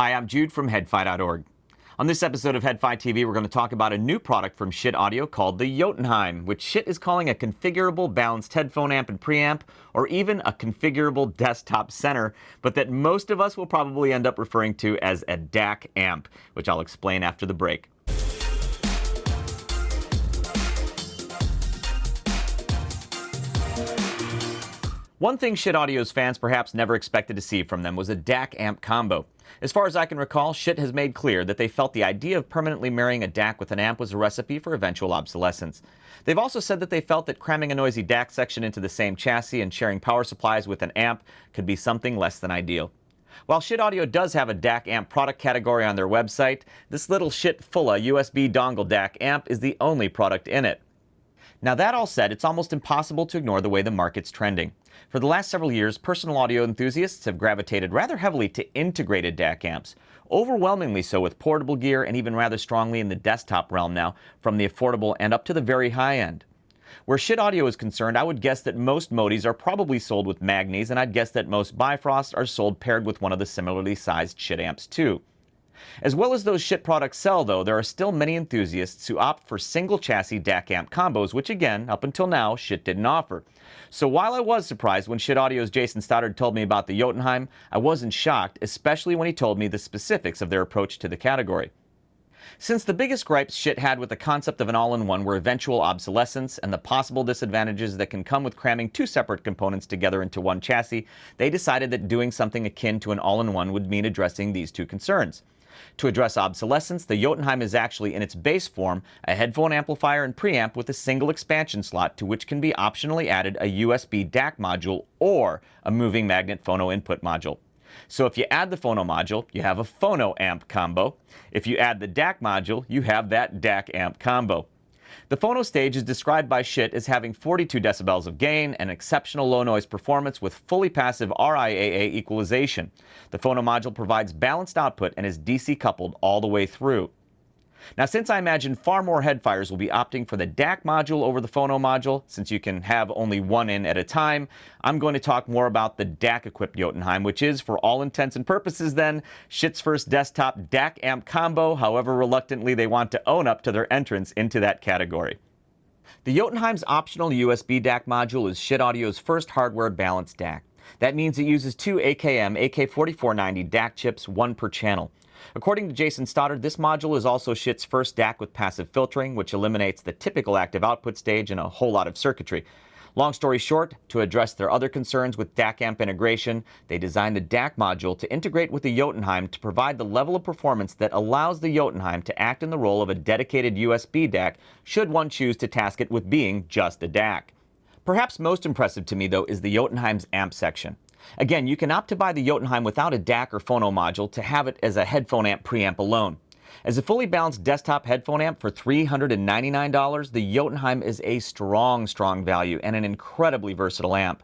Hi, I'm Jude from Headphone.org. On this episode of Headphone TV, we're going to talk about a new product from Schiit Audio called the Jotunheim, which Schiit is calling a configurable balanced headphone amp and preamp, or even a configurable desktop center, but that most of us will probably end up referring to as a DAC amp, which I'll explain after the break. One thing Schiit Audio's fans perhaps never expected to see from them was a DAC amp combo. As far as I can recall, Schiit has made clear that they felt the idea of permanently marrying a DAC with an amp was a recipe for eventual obsolescence. They've also said that they felt that cramming a noisy DAC section into the same chassis and sharing power supplies with an amp could be something less than ideal. While Schiit Audio does have a DAC amp product category on their website, this little Schiit Fulla USB dongle DAC amp is the only product in it. Now that all said, it's almost impossible to ignore the way the market's trending. For the last several years, personal audio enthusiasts have gravitated rather heavily to integrated DAC amps, overwhelmingly so with portable gear and even rather strongly in the desktop realm now, from the affordable and up to the very high end. Where Schiit Audio is concerned, I would guess that most Modis are probably sold with Magnis, and I'd guess that most Bifrost are sold paired with one of the similarly sized Schiit amps too. As well as those Schiit products sell, though, there are still many enthusiasts who opt for single chassis DAC amp combos, which again, up until now, Schiit didn't offer. So while I was surprised when Schiit Audio's Jason Stoddard told me about the Jotunheim, I wasn't shocked, especially when he told me the specifics of their approach to the category. Since the biggest gripes Schiit had with the concept of an all-in-one were eventual obsolescence and the possible disadvantages that can come with cramming two separate components together into one chassis, they decided that doing something akin to an all-in-one would mean addressing these two concerns. To address obsolescence, the Jotunheim is actually in its base form a headphone amplifier and preamp with a single expansion slot to which can be optionally added a USB DAC module or a moving magnet phono input module. So if you add the phono module, you have a phono amp combo. If you add the DAC module, you have that DAC amp combo. The phono stage is described by Schiit as having 42 decibels of gain and exceptional low noise performance with fully passive RIAA equalization. The phono module provides balanced output and is DC coupled all the way through. Now, since I imagine far more headfires will be opting for the DAC module over the phono module, since you can have only one in at a time, I'm going to talk more about the DAC-equipped Jotunheim, which is, for all intents and purposes then, Schiit's first desktop DAC amp combo, however reluctantly they want to own up to their entrance into that category. The Jotunheim's optional USB DAC module is Schiit Audio's first hardware balanced DAC. That means it uses two AKM AK4490 DAC chips, one per channel. According to Jason Stoddard, this module is also Schiit's first DAC with passive filtering, which eliminates the typical active output stage and a whole lot of circuitry. Long story short, to address their other concerns with DAC amp integration, they designed the DAC module to integrate with the Jotunheim to provide the level of performance that allows the Jotunheim to act in the role of a dedicated USB DAC should one choose to task it with being just a DAC. Perhaps most impressive to me, though, is the Jotunheim's amp section. Again, you can opt to buy the Jotunheim without a DAC or phono module to have it as a headphone amp preamp alone. As a fully balanced desktop headphone amp for $399, the Jotunheim is a strong value and an incredibly versatile amp.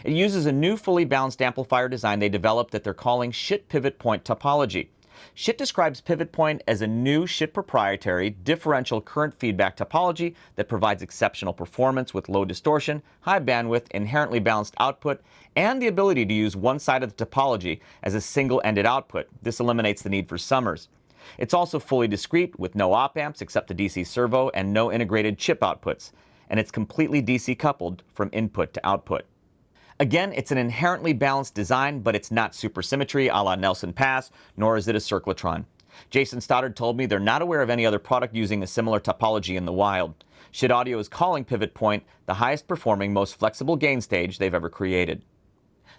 It uses a new fully balanced amplifier design they developed that they're calling Schiit Pivot Point topology. Schiit describes Pivot Point as a new Schiit proprietary differential current feedback topology that provides exceptional performance with low distortion, high bandwidth, inherently balanced output, and the ability to use one side of the topology as a single-ended output. This eliminates the need for summers. It's also fully discrete with no op-amps except the DC servo and no integrated chip outputs, and it's completely DC coupled from input to output. Again, it's an inherently balanced design, but it's not supersymmetry a la Nelson Pass, nor is it a circlotron. Jason Stoddard told me they're not aware of any other product using a similar topology in the wild. Schiit Audio is calling Pivot Point the highest performing, most flexible gain stage they've ever created.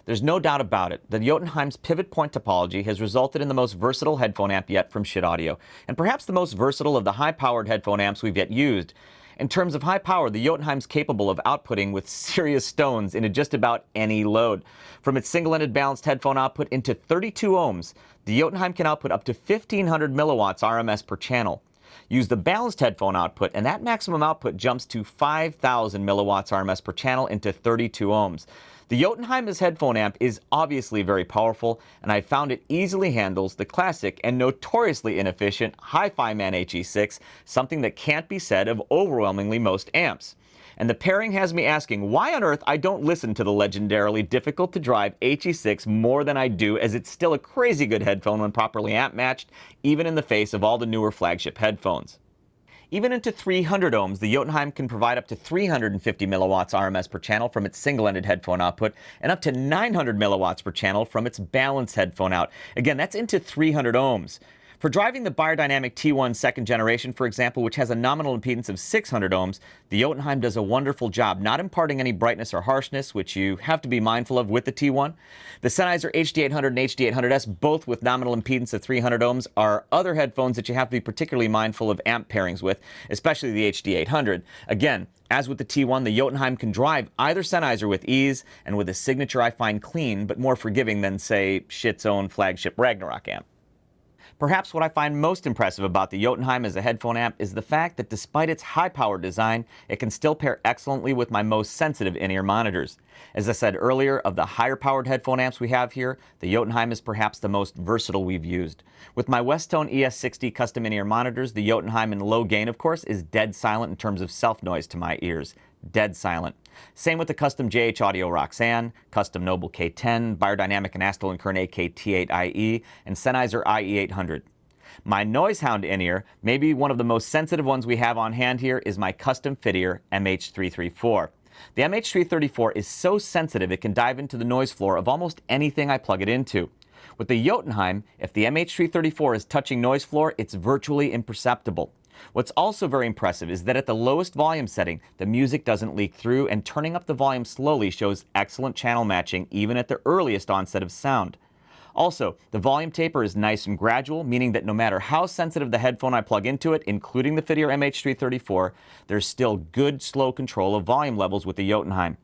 There's no doubt about it, the Jotunheim's Pivot Point topology has resulted in the most versatile headphone amp yet from Schiit Audio, and perhaps the most versatile of the high-powered headphone amps we've yet used. In terms of high power, the Jotunheim's capable of outputting with serious stones into just about any load. From its single-ended balanced headphone output into 32 ohms, the Jotunheim can output up to 1500 milliwatts RMS per channel. Use the balanced headphone output, and that maximum output jumps to 5000 milliwatts RMS per channel into 32 ohms. The Jotunheim's headphone amp is obviously very powerful, and I found it easily handles the classic and notoriously inefficient Hi-Fi Man HE6, something that can't be said of overwhelmingly most amps. And the pairing has me asking why on earth I don't listen to the legendarily difficult to drive HE6 more than I do, as it's still a crazy good headphone when properly amp matched, even in the face of all the newer flagship headphones. Even into 300 ohms, the Jotunheim can provide up to 350 milliwatts RMS per channel from its single-ended headphone output and up to 900 milliwatts per channel from its balanced headphone out. Again, that's into 300 ohms. For driving the Beyerdynamic T1 second generation, for example, which has a nominal impedance of 600 ohms, the Jotunheim does a wonderful job not imparting any brightness or harshness, which you have to be mindful of with the T1. The Sennheiser HD800 and HD800S, both with nominal impedance of 300 ohms, are other headphones that you have to be particularly mindful of amp pairings with, especially the HD800. Again, as with the T1, the Jotunheim can drive either Sennheiser with ease and with a signature I find clean but more forgiving than, say, Schiit's own flagship Ragnarok amp. Perhaps what I find most impressive about the Jotunheim as a headphone amp is the fact that despite its high-powered design, it can still pair excellently with my most sensitive in-ear monitors. As I said earlier, of the higher-powered headphone amps we have here, the Jotunheim is perhaps the most versatile we've used. With my Westone ES60 custom in-ear monitors, the Jotunheim in low gain, of course, is dead silent in terms of self-noise to my ears. Dead silent. Same with the custom JH Audio Roxanne, custom Noble K10, Beyerdynamic and Astel & Kern AK-T8IE, and Sennheiser IE800. My Noisehound in-ear, maybe one of the most sensitive ones we have on hand here, is my custom fit-ear MH334. The MH334 is so sensitive it can dive into the noise floor of almost anything I plug it into. With the Jotunheim, if the MH334 is touching noise floor, it's virtually imperceptible. What's also very impressive is that at the lowest volume setting, the music doesn't leak through, and turning up the volume slowly shows excellent channel matching even at the earliest onset of sound. Also, the volume taper is nice and gradual, meaning that no matter how sensitive the headphone I plug into it, including the fit-ear MH334, there's still good slow control of volume levels with the Jotunheim.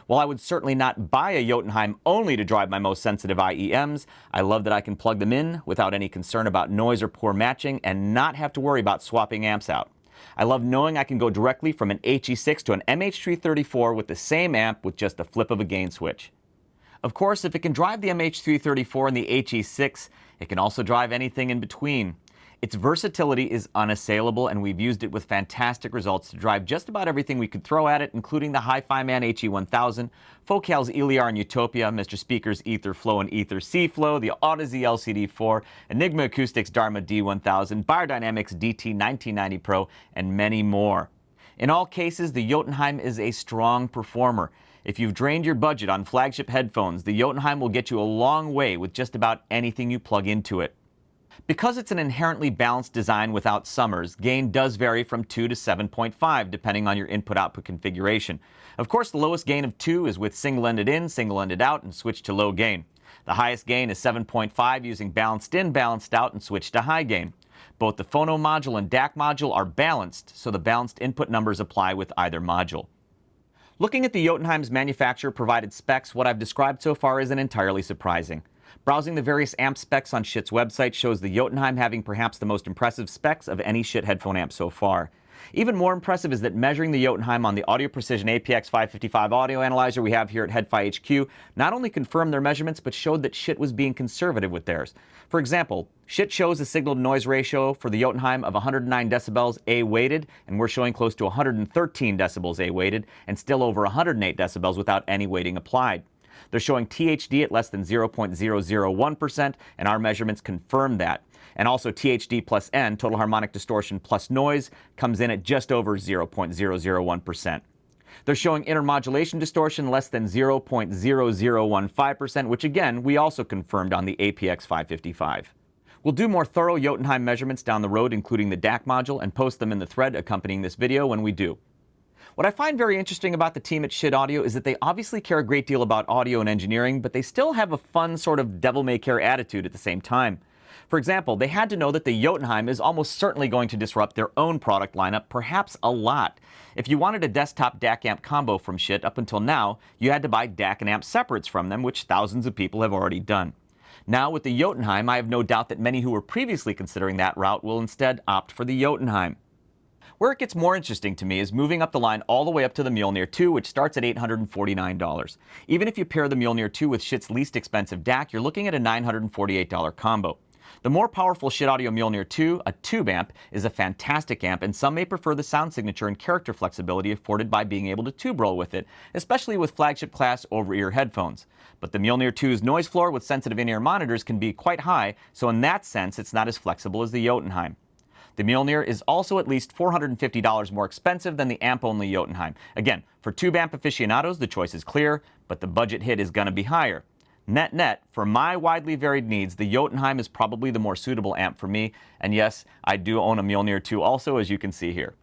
While I would certainly not buy a Jotunheim only to drive my most sensitive IEMs, I love that I can plug them in without any concern about noise or poor matching and not have to worry about swapping amps out. I love knowing I can go directly from an HE6 to an MH334 with the same amp with just the flip of a gain switch. Of course, if it can drive the MH334 and the HE6, it can also drive anything in between. Its versatility is unassailable, and we've used it with fantastic results to drive just about everything we could throw at it, including the Hi-Fi Man HE1000, Focal's Eliar and Utopia, Mr. Speaker's Ether Flow and Ether C-Flow, the Audeze LCD4, Enigma Acoustics Dharma D1000, Beyerdynamics DT1990 Pro, and many more. In all cases, the Jotunheim is a strong performer. If you've drained your budget on flagship headphones, the Jotunheim will get you a long way with just about anything you plug into it. Because it's an inherently balanced design without summers, gain does vary from 2 to 7.5 depending on your input-output configuration. Of course, the lowest gain of 2 is with single-ended in, single-ended out, and switch to low gain. The highest gain is 7.5 using balanced in, balanced out, and switch to high gain. Both the phono module and DAC module are balanced, so the balanced input numbers apply with either module. Looking at the Jotunheim's manufacturer-provided specs, what I've described so far isn't entirely surprising. Browsing the various amp specs on Schiit's website shows the Jotunheim having perhaps the most impressive specs of any Schiit headphone amp so far. Even more impressive is that measuring the Jotunheim on the Audio Precision APX555 audio analyzer we have here at Headphone HQ not only confirmed their measurements, but showed that Schiit was being conservative with theirs. For example, Schiit shows a signal-to-noise ratio for the Jotunheim of 109 decibels A-weighted, and we're showing close to 113 decibels A-weighted, and still over 108 decibels without any weighting applied. They're showing THD at less than 0.001%, and our measurements confirm that. And also THD plus N, total harmonic distortion plus noise, comes in at just over 0.001%. They're showing intermodulation distortion less than 0.0015%, which again, we also confirmed on the APX555. We'll do more thorough Jotunheim measurements down the road, including the DAC module, and post them in the thread accompanying this video when we do. What I find very interesting about the team at Schiit Audio is that they obviously care a great deal about audio and engineering, but they still have a fun sort of devil-may-care attitude at the same time. For example, they had to know that the Jotunheim is almost certainly going to disrupt their own product lineup, perhaps a lot. If you wanted a desktop DAC amp combo from Schiit up until now, you had to buy DAC and amp separates from them, which thousands of people have already done. Now with the Jotunheim, I have no doubt that many who were previously considering that route will instead opt for the Jotunheim. Where it gets more interesting to me is moving up the line all the way up to the Mjolnir 2, which starts at $849. Even if you pair the Mjolnir 2 with Schiit's least expensive DAC, you're looking at a $948 combo. The more powerful Schiit Audio Mjolnir 2, a tube amp, is a fantastic amp, and some may prefer the sound signature and character flexibility afforded by being able to tube roll with it, especially with flagship class over-ear headphones. But the Mjolnir 2's noise floor with sensitive in-ear monitors can be quite high, so in that sense it's not as flexible as the Jotunheim. The Mjolnir is also at least $450 more expensive than the amp-only Jotunheim. Again, for tube amp aficionados, the choice is clear, but the budget hit is going to be higher. Net-net, for my widely varied needs, the Jotunheim is probably the more suitable amp for me, and yes, I do own a Mjolnir 2 also, as you can see here.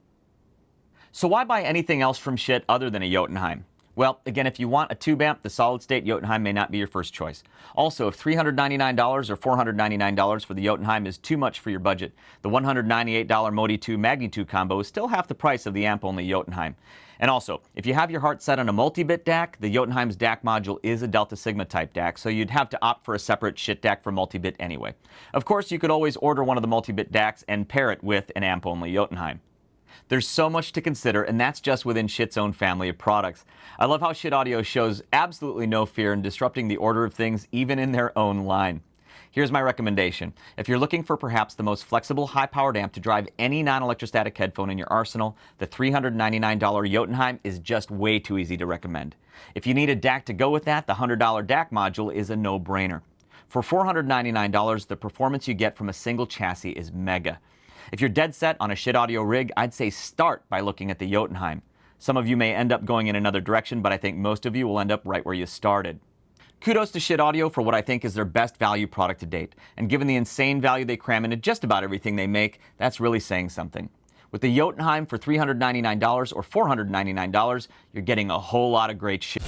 So why buy anything else from Schiit other than a Jotunheim? Well, again, if you want a tube amp, the solid-state Jotunheim may not be your first choice. Also, if $399 or $499 for the Jotunheim is too much for your budget, the $198 Modi 2 Magni 2 combo is still half the price of the amp-only Jotunheim. And also, if you have your heart set on a multi-bit DAC, the Jotunheim's DAC module is a Delta Sigma type DAC, so you'd have to opt for a separate Schiit DAC for multi-bit anyway. Of course, you could always order one of the multi-bit DACs and pair it with an amp-only Jotunheim. There's so much to consider, and that's just within Schiit's own family of products. I love how Schiit Audio shows absolutely no fear in disrupting the order of things, even in their own line. Here's my recommendation. If you're looking for perhaps the most flexible, high-powered amp to drive any non-electrostatic headphone in your arsenal, the $399 Jotunheim is just way too easy to recommend. If you need a DAC to go with that, the $100 DAC module is a no-brainer. For $499, the performance you get from a single chassis is mega. If you're dead set on a Schiit Audio rig, I'd say start by looking at the Jotunheim. Some of you may end up going in another direction, but I think most of you will end up right where you started. Kudos to Schiit Audio for what I think is their best value product to date, and given the insane value they cram into just about everything they make, that's really saying something. With the Jotunheim for $399 or $499, you're getting a whole lot of great shit.